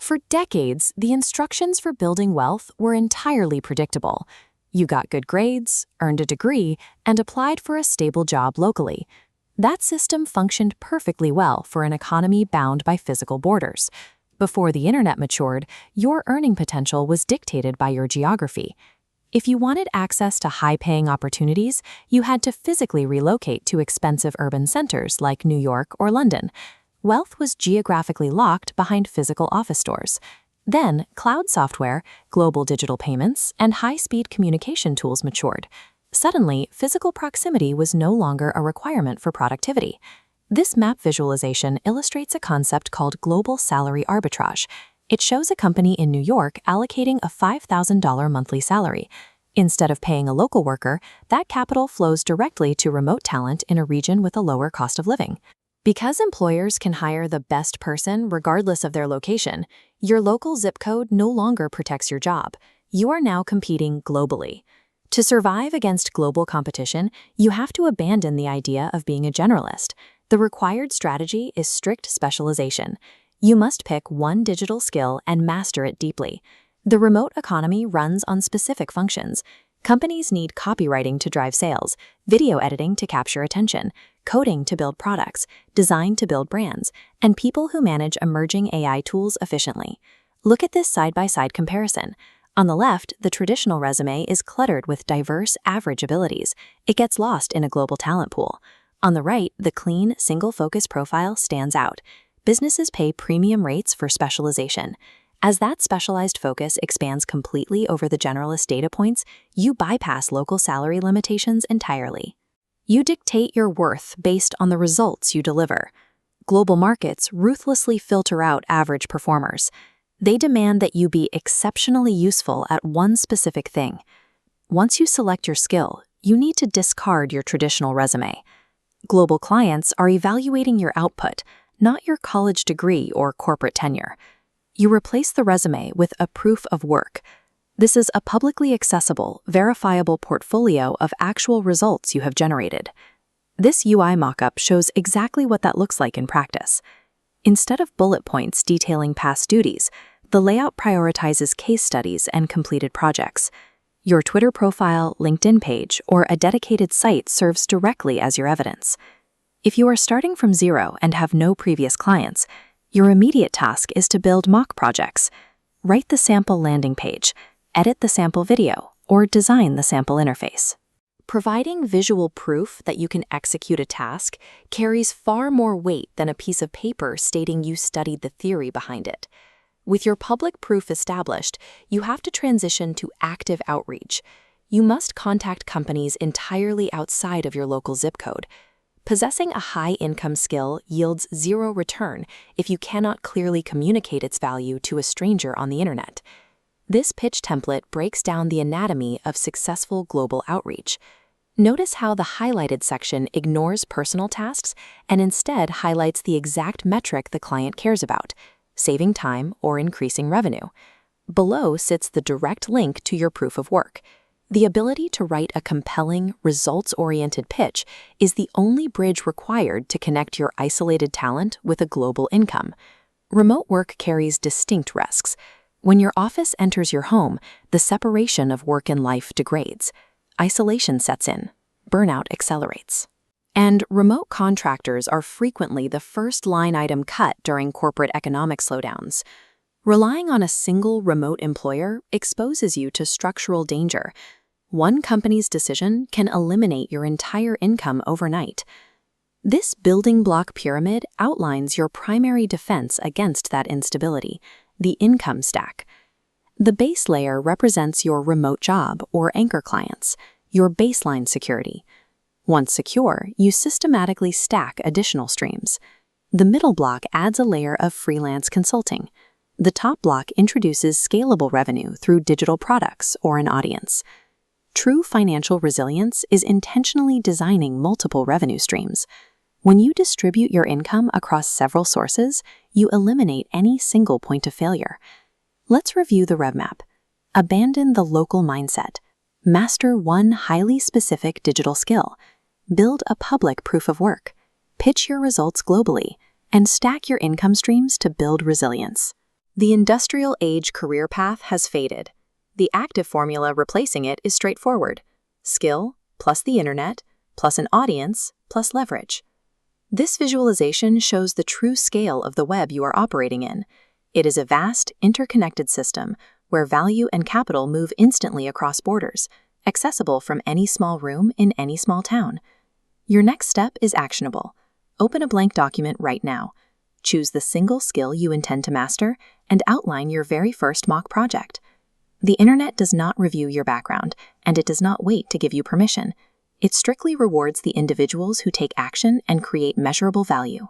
For decades, the instructions for building wealth were entirely predictable. You got good grades, earned a degree, and applied for a stable job locally. That system functioned perfectly well for an economy bound by physical borders. Before the internet matured, your earning potential was dictated by your geography. If you wanted access to high-paying opportunities, you had to physically relocate to expensive urban centers like New York or London. Wealth was geographically locked behind physical office doors. Then, cloud software, global digital payments, and high-speed communication tools matured. Suddenly, physical proximity was no longer a requirement for productivity. This map visualization illustrates a concept called global salary arbitrage. It shows a company in New York allocating a $5,000 monthly salary. Instead of paying a local worker, that capital flows directly to remote talent in a region with a lower cost of living. Because employers can hire the best person regardless of their location, your local zip code no longer protects your job. You are now competing globally. To survive against global competition, you have to abandon the idea of being a generalist. The required strategy is strict specialization. You must pick one digital skill and master it deeply. The remote economy runs on specific functions. Companies need copywriting to drive sales, video editing to capture attention, coding to build products, design to build brands, and people who manage emerging AI tools efficiently. Look at this side-by-side comparison. On the left, the traditional resume is cluttered with diverse, average abilities. It gets lost in a global talent pool. On the right, the clean, single-focus profile stands out. Businesses pay premium rates for specialization. As that specialized focus expands completely over the generalist data points, you bypass local salary limitations entirely. You dictate your worth based on the results you deliver. Global markets ruthlessly filter out average performers. They demand that you be exceptionally useful at one specific thing. Once you select your skill, you need to discard your traditional resume. Global clients are evaluating your output, not your college degree or corporate tenure. You replace the resume with a proof of work. This is a publicly accessible, verifiable portfolio of actual results you have generated. This UI mockup shows exactly what that looks like in practice. Instead of bullet points detailing past duties, the layout prioritizes case studies and completed projects. Your Twitter profile, LinkedIn page, or a dedicated site serves directly as your evidence. If you are starting from zero and have no previous clients, your immediate task is to build mock projects. Write the sample landing page, edit the sample video, or design the sample interface. Providing visual proof that you can execute a task carries far more weight than a piece of paper stating you studied the theory behind it. With your public proof established, you have to transition to active outreach. You must contact companies entirely outside of your local zip code. Possessing a high-income skill yields zero return if you cannot clearly communicate its value to a stranger on the internet. This pitch template breaks down the anatomy of successful global outreach. Notice how the highlighted section ignores personal tasks and instead highlights the exact metric the client cares about: saving time or increasing revenue. Below sits the direct link to your proof of work. The ability to write a compelling, results-oriented pitch is the only bridge required to connect your isolated talent with a global income. Remote work carries distinct risks. When your office enters your home, the separation of work and life degrades. Isolation sets in. Burnout accelerates. And remote contractors are frequently the first line item cut during corporate economic slowdowns. Relying on a single remote employer exposes you to structural danger. One company's decision can eliminate your entire income overnight. This building block pyramid outlines your primary defense against that instability: the income stack. The base layer represents your remote job or anchor clients, your baseline security. Once secure, you systematically stack additional streams. The middle block adds a layer of freelance consulting. The top block introduces scalable revenue through digital products or an audience. True financial resilience is intentionally designing multiple revenue streams. When you distribute your income across several sources, you eliminate any single point of failure. Let's review the roadmap. Abandon the local mindset. Master one highly specific digital skill. Build a public proof of work. Pitch your results globally, and stack your income streams to build resilience. The industrial age career path has faded. The active formula replacing it is straightforward: skill plus the internet plus an audience plus leverage. This visualization shows the true scale of the web you are operating in. It is a vast, interconnected system where value and capital move instantly across borders, accessible from any small room in any small town. Your next step is actionable. Open a blank document right now. Choose the single skill you intend to master and outline your very first mock project. The internet does not review your background, and it does not wait to give you permission. It strictly rewards the individuals who take action and create measurable value.